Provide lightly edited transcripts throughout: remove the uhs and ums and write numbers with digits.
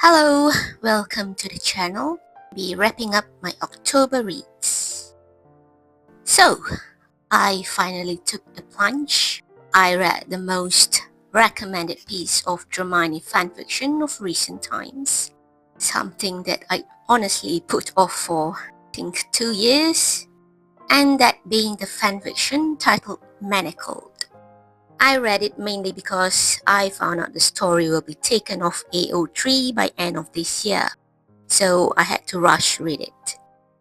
Hello, welcome to the channel. Be wrapping up my October reads. So, I finally took the plunge. I read the most recommended piece of Dramione fanfiction of recent times. Something that I honestly put off for, I think, 2 years. And that being the fanfiction titled Manacled. I read it mainly because I found out the story will be taken off AO3 by end of this year, so I had to rush read it.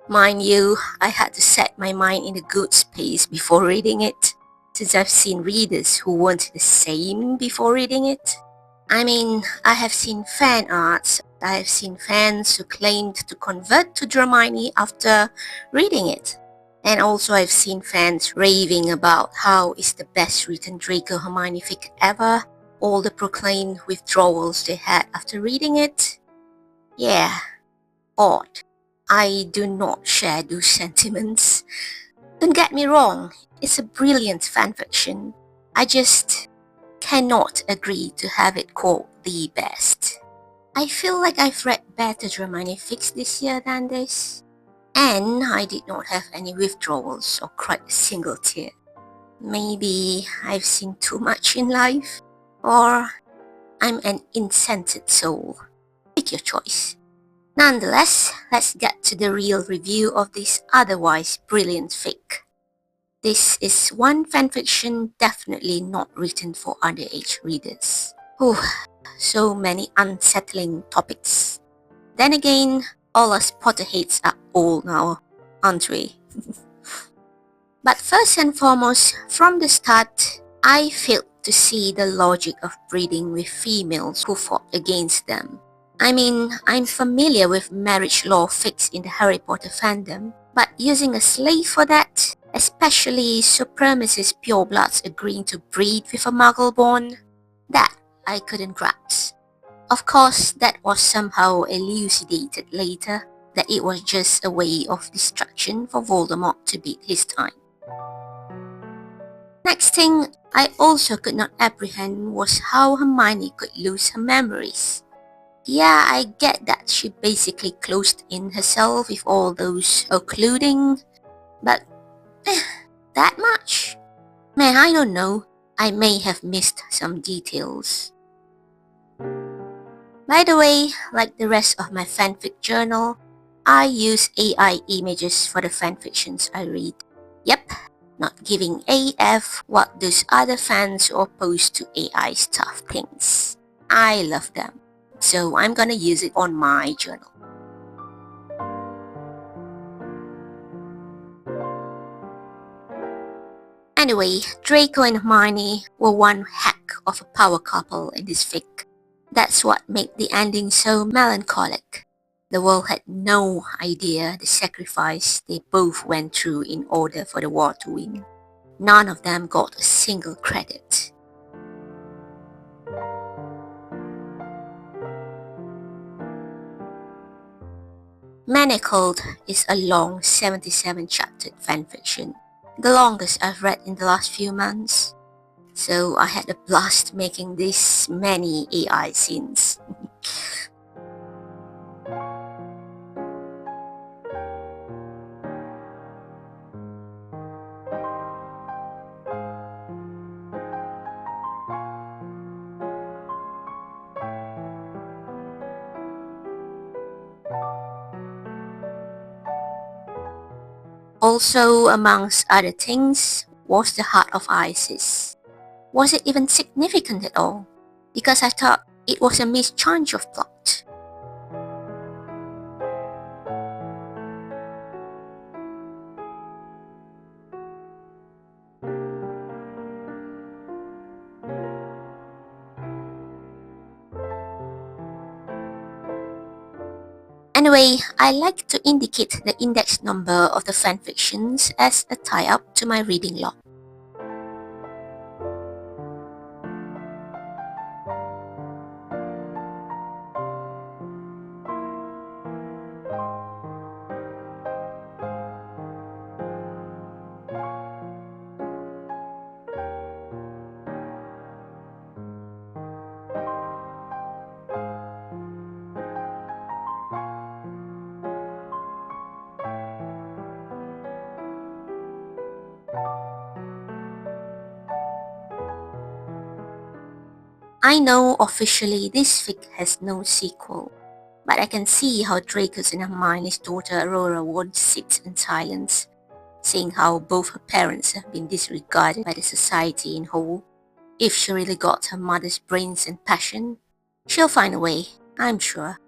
Mind you, I had to set my mind in a good space before reading it, since I've seen readers who weren't the same before reading it. I mean, I have seen fan arts, I have seen fans who claimed to convert to Dramione after reading it. And also I've seen fans raving about how it's the best written Draco Hermione fic ever, all the proclaimed withdrawals they had after reading it. Yeah, odd. I do not share those sentiments. Don't get me wrong, it's a brilliant fanfiction. I just cannot agree to have it called the best. I feel like I've read better Dramione fics this year than this. And I did not have any withdrawals or cried a single tear. Maybe I've seen too much in life, or I'm an insensate soul. Pick your choice. Nonetheless, let's get to the real review of this otherwise brilliant fic. This is one fanfiction definitely not written for underage readers. Whew, so many unsettling topics. Then again, all us Potterheads are old now, aren't we? But first and foremost, from the start, I failed to see the logic of breeding with females who fought against them. I mean, I'm familiar with marriage law fics in the Harry Potter fandom, but using a slave for that, especially supremacist purebloods agreeing to breed with a Muggle-born, that I couldn't grasp. Of course, that was somehow elucidated later, that it was just a way of distraction for Voldemort to beat his time. Next thing I also could not apprehend was how Hermione could lose her memories. Yeah, I get that she basically closed in herself with all those occluding, but that much? Man, I don't know. I may have missed some details. By the way, like the rest of my fanfic journal, I use AI images for the fanfictions I read. Yep, not giving AF what those other fans who oppose to AI stuff thinks. I love them, so I'm gonna use it on my journal. Anyway, Draco and Hermione were one heck of a power couple in this fic. That's what made the ending so melancholic. The world had no idea the sacrifice they both went through in order for the war to win. None of them got a single credit. Manacled is a long 77-chapter fanfiction, the longest I've read in the last few months. So I had a blast making this many AI scenes. Also, amongst other things, was the Heart of Isis. Was it even significant at all? Because I thought it was a mischance of plot. Anyway, I like to indicate the index number of the fanfictions as a tie-up to my reading log. I know officially this fic has no sequel, but I can see how Draco's in her mind his daughter Aurora would sit in silence, seeing how both her parents have been disregarded by the society in whole. If she really got her mother's brains and passion, she'll find a way, I'm sure.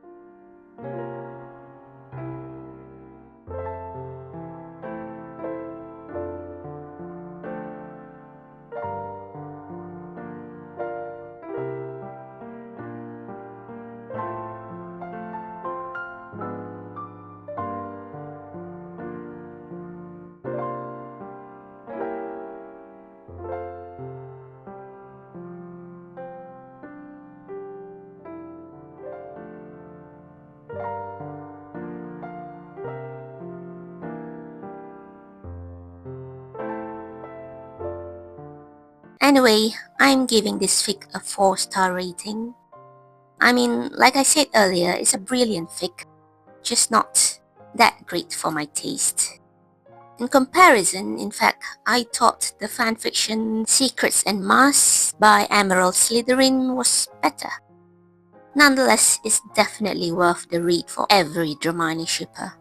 Anyway, I'm giving this fic a 4-star rating. I mean, like I said earlier, it's a brilliant fic, just not that great for my taste. In comparison, in fact, I thought the fanfiction Secrets and Masks by Emerald Slytherin was better. Nonetheless, it's definitely worth the read for every Hermione shipper.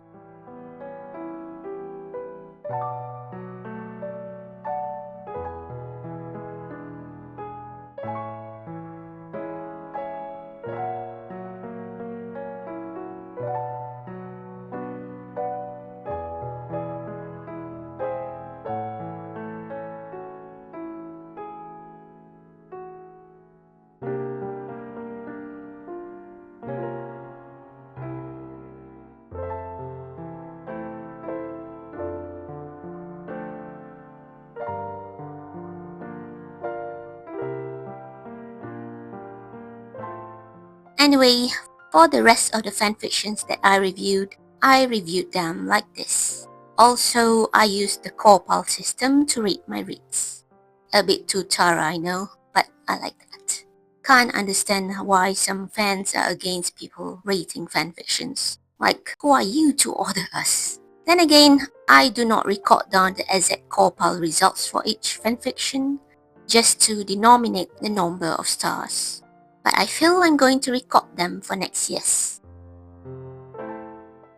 Anyway, for the rest of the fanfictions that I reviewed them like this. Also, I used the Corpal system to read my reads. A bit too thorough, I know, but I like that. Can't understand why some fans are against people rating fanfictions. Like, who are you to order us? Then again, I do not record down the exact Corpal results for each fanfiction, just to denominate the number of stars. But I feel I'm going to record them for next year's.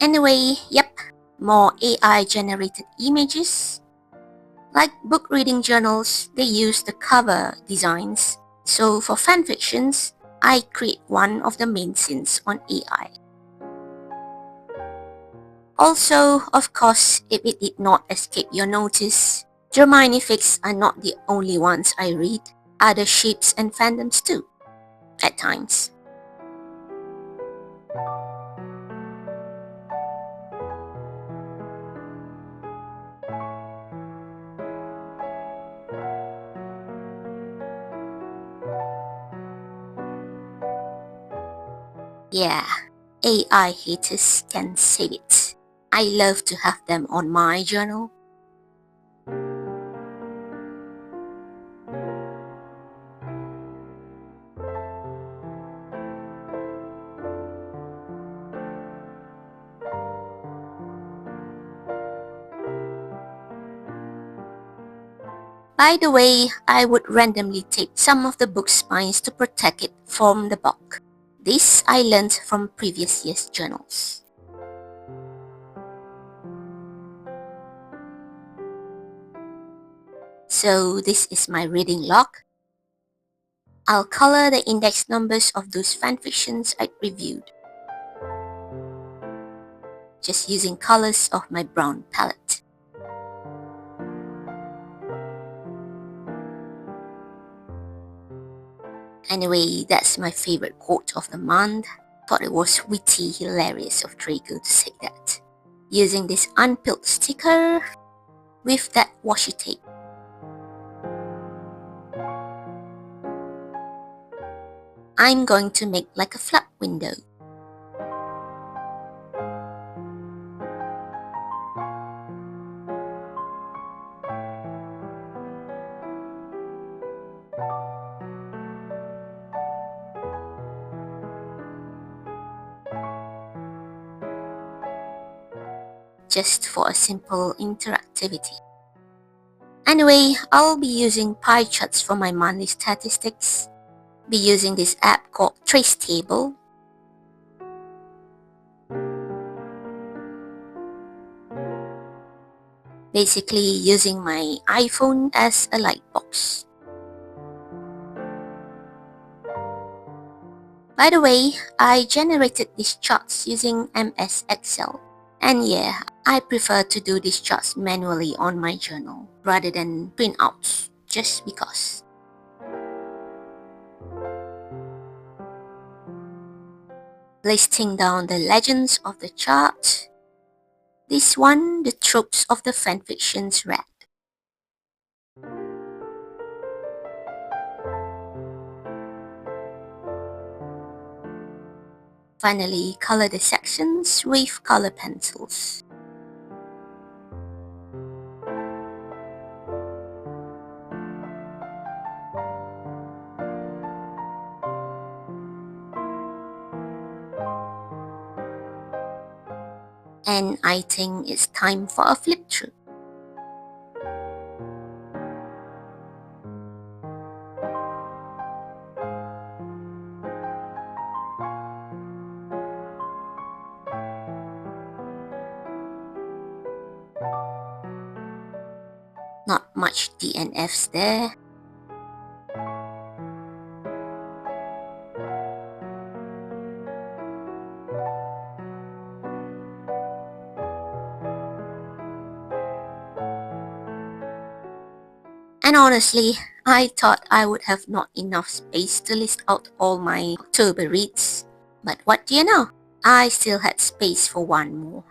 Anyway, yep, more AI generated images. Like book reading journals, they use the cover designs. So for fanfictions, I create one of the main scenes on AI. Also, of course, if it did not escape your notice, Hermione fics are not the only ones I read. Other ships and fandoms too, at times. Yeah, AI haters can save it. I love to have them on my journal. By the way, I would randomly tape some of the book's spines to protect it from the bulk. This I learned from previous year's journals. So this is my reading log. I'll color the index numbers of those fanfictions I reviewed, just using colors of my brown palette. Anyway, that's my favorite quote of the month. Thought it was witty, hilarious of Draco to say that. Using this unpeeled sticker with that washi tape. I'm going to make like a flap window. Just for a simple interactivity. Anyway, I'll be using pie charts for my monthly statistics. be using this app called Trace Table. Basically using my iPhone as a lightbox. By the way, I generated these charts using MS Excel. And yeah, I prefer to do these charts manually on my journal rather than printouts, just because. Listing down the legends of the chart. This one, the tropes of the fanfictions read. Finally, color the sections with color pencils. And I think it's time for a flip through. Not much DNFs there. And honestly, I thought I would have not enough space to list out all my October reads. But what do you know? I still had space for one more.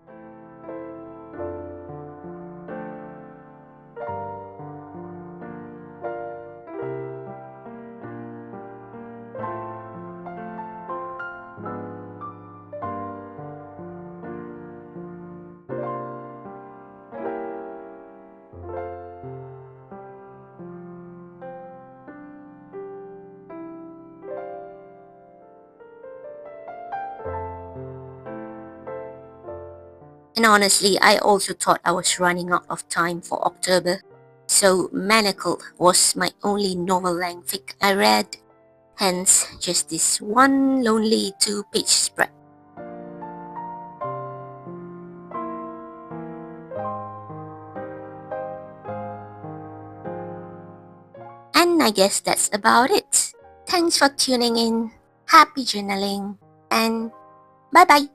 And honestly, I also thought I was running out of time for October. So Manacled was my only novel-length fic I read. Hence, just this one lonely 2-page spread. And I guess that's about it. Thanks for tuning in. Happy journaling. And bye-bye.